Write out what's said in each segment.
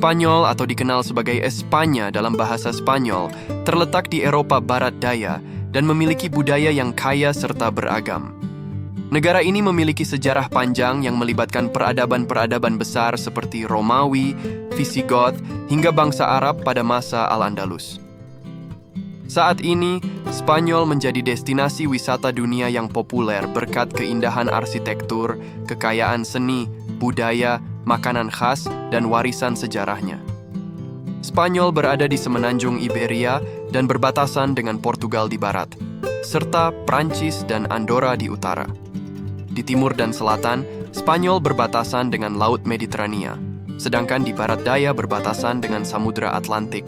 Spanyol atau dikenal sebagai Espanya dalam bahasa Spanyol, terletak di Eropa Barat Daya dan memiliki budaya yang kaya serta beragam. Negara ini memiliki sejarah panjang yang melibatkan peradaban-peradaban besar seperti Romawi, Visigoth, hingga bangsa Arab pada masa Al-Andalus. Saat ini, Spanyol menjadi destinasi wisata dunia yang populer berkat keindahan arsitektur, kekayaan seni, budaya, makanan khas, dan warisan sejarahnya. Spanyol berada di semenanjung Iberia dan berbatasan dengan Portugal di barat, serta Prancis dan Andorra di utara. Di timur dan selatan, Spanyol berbatasan dengan Laut Mediterania, sedangkan di barat daya berbatasan dengan Samudra Atlantik.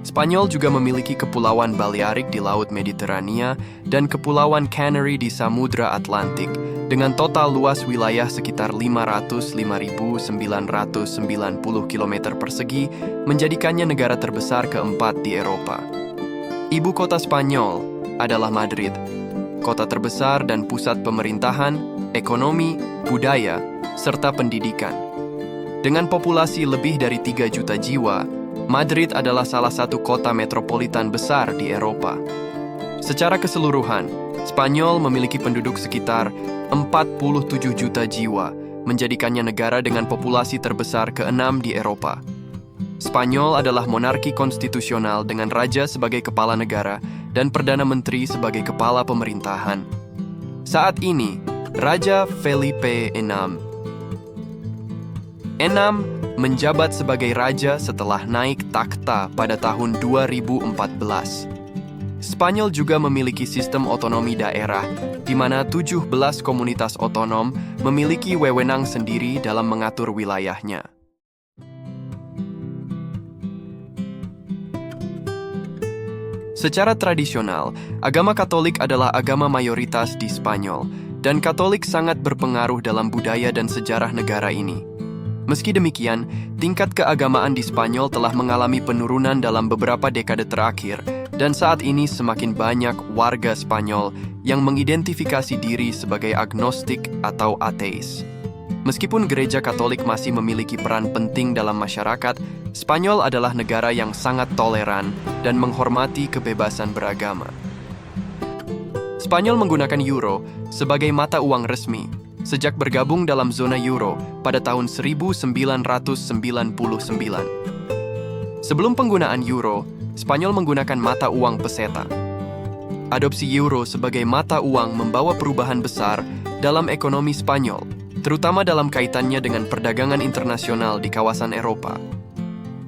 Spanyol juga memiliki Kepulauan Balearik di Laut Mediterania dan Kepulauan Canary di Samudra Atlantik, dengan total luas wilayah sekitar 505.990 km persegi, menjadikannya negara terbesar keempat di Eropa. Ibu kota Spanyol adalah Madrid, kota terbesar dan pusat pemerintahan, ekonomi, budaya, serta pendidikan. Dengan populasi lebih dari 3 juta jiwa, Madrid adalah salah satu kota metropolitan besar di Eropa. Secara keseluruhan, Spanyol memiliki penduduk sekitar 47 juta jiwa, menjadikannya negara dengan populasi terbesar ke-6 di Eropa. Spanyol adalah monarki konstitusional dengan raja sebagai kepala negara dan Perdana Menteri sebagai kepala pemerintahan. Saat ini, Raja Felipe VI menjabat sebagai raja setelah naik takhta pada tahun 2014. Spanyol juga memiliki sistem otonomi daerah, di mana 17 komunitas otonom memiliki wewenang sendiri dalam mengatur wilayahnya. Secara tradisional, agama Katolik adalah agama mayoritas di Spanyol, dan Katolik sangat berpengaruh dalam budaya dan sejarah negara ini. Meski demikian, tingkat keagamaan di Spanyol telah mengalami penurunan dalam beberapa dekade terakhir, dan saat ini semakin banyak warga Spanyol yang mengidentifikasi diri sebagai agnostik atau ateis. Meskipun gereja Katolik masih memiliki peran penting dalam masyarakat, Spanyol adalah negara yang sangat toleran dan menghormati kebebasan beragama. Spanyol menggunakan euro sebagai mata uang resmi sejak bergabung dalam zona euro pada tahun 1999. Sebelum penggunaan euro, Spanyol menggunakan mata uang peseta. Adopsi euro sebagai mata uang membawa perubahan besar dalam ekonomi Spanyol, terutama dalam kaitannya dengan perdagangan internasional di kawasan Eropa.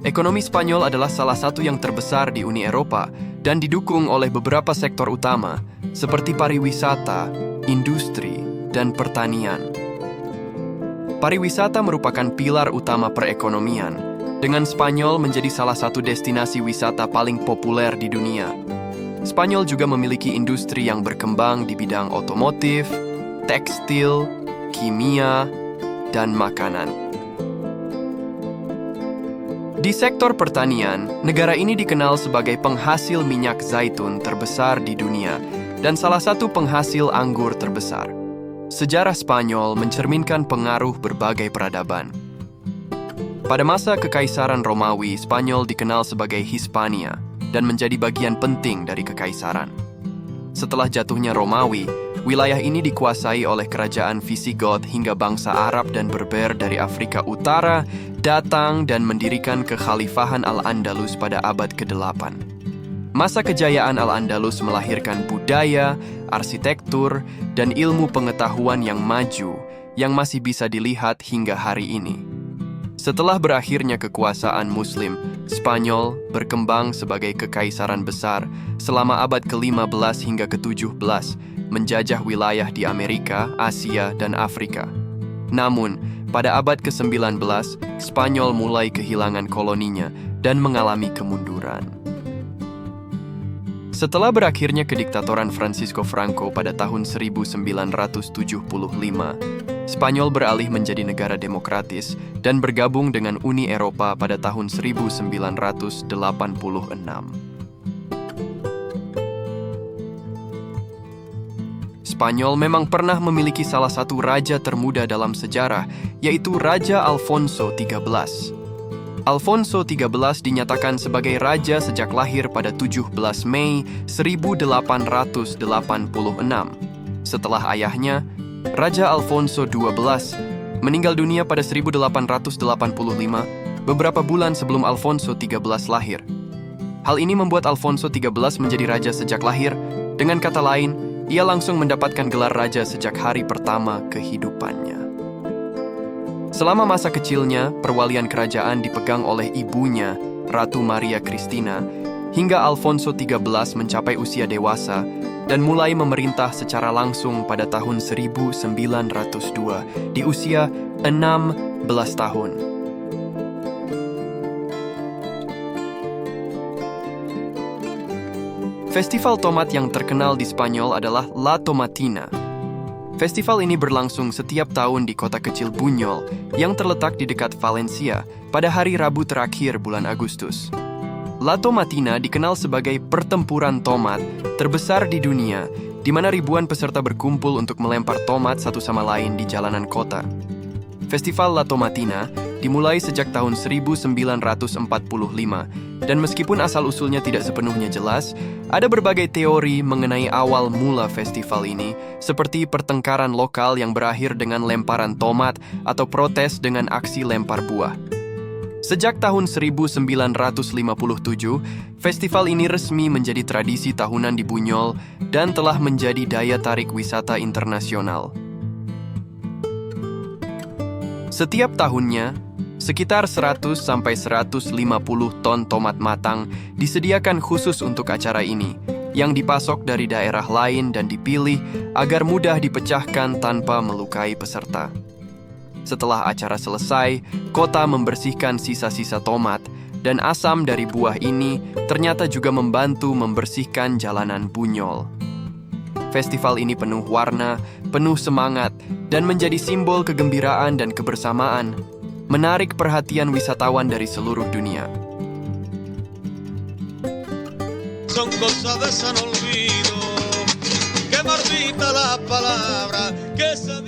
Ekonomi Spanyol adalah salah satu yang terbesar di Uni Eropa dan didukung oleh beberapa sektor utama seperti pariwisata, industri, dan pertanian. Pariwisata merupakan pilar utama perekonomian, dengan Spanyol menjadi salah satu destinasi wisata paling populer di dunia. Spanyol juga memiliki industri yang berkembang di bidang otomotif, tekstil, kimia, dan makanan. Di sektor pertanian, negara ini dikenal sebagai penghasil minyak zaitun terbesar di dunia dan salah satu penghasil anggur terbesar. Sejarah Spanyol mencerminkan pengaruh berbagai peradaban. Pada masa Kekaisaran Romawi, Spanyol dikenal sebagai Hispania dan menjadi bagian penting dari kekaisaran. Setelah jatuhnya Romawi, wilayah ini dikuasai oleh kerajaan Visigoth hingga bangsa Arab dan Berber dari Afrika Utara datang dan mendirikan kekhalifahan Al-Andalus pada abad ke-8. Masa kejayaan Al-Andalus melahirkan budaya, arsitektur, dan ilmu pengetahuan yang maju yang masih bisa dilihat hingga hari ini. Setelah berakhirnya kekuasaan Muslim, Spanyol berkembang sebagai kekaisaran besar selama abad ke-15 hingga ke-17, menjajah wilayah di Amerika, Asia, dan Afrika. Namun, pada abad ke-19, Spanyol mulai kehilangan koloninya dan mengalami kemunduran. Setelah berakhirnya kediktatoran Francisco Franco pada tahun 1975, Spanyol beralih menjadi negara demokratis dan bergabung dengan Uni Eropa pada tahun 1986. Spanyol memang pernah memiliki salah satu raja termuda dalam sejarah, yaitu Raja Alfonso XIII. Alfonso XIII dinyatakan sebagai raja sejak lahir pada 17 Mei 1886. Setelah ayahnya, Raja Alfonso XII, meninggal dunia pada 1885, beberapa bulan sebelum Alfonso XIII lahir. Hal ini membuat Alfonso XIII menjadi raja sejak lahir. Dengan kata lain, ia langsung mendapatkan gelar raja sejak hari pertama kehidupannya. Selama masa kecilnya, perwalian kerajaan dipegang oleh ibunya, Ratu Maria Cristina, hingga Alfonso XIII mencapai usia dewasa dan mulai memerintah secara langsung pada tahun 1902 di usia 16 tahun. Festival tomat yang terkenal di Spanyol adalah La Tomatina. Festival ini berlangsung setiap tahun di kota kecil Buñol yang terletak di dekat Valencia pada hari Rabu terakhir bulan Agustus. La Tomatina dikenal sebagai pertempuran tomat terbesar di dunia, di mana ribuan peserta berkumpul untuk melempar tomat satu sama lain di jalanan kota. Festival La Tomatina dimulai sejak tahun 1945, dan meskipun asal-usulnya tidak sepenuhnya jelas, ada berbagai teori mengenai awal mula festival ini, seperti pertengkaran lokal yang berakhir dengan lemparan tomat atau protes dengan aksi lempar buah. Sejak tahun 1957, festival ini resmi menjadi tradisi tahunan di Buñol dan telah menjadi daya tarik wisata internasional. Setiap tahunnya, sekitar 100-150 ton tomat matang disediakan khusus untuk acara ini, yang dipasok dari daerah lain dan dipilih agar mudah dipecahkan tanpa melukai peserta. Setelah acara selesai, kota membersihkan sisa-sisa tomat, dan asam dari buah ini ternyata juga membantu membersihkan jalanan Buñol. Festival ini penuh warna, penuh semangat, dan menjadi simbol kegembiraan dan kebersamaan, menarik perhatian wisatawan dari seluruh dunia. Son cosas de San Olvido, que maldita la palabra que se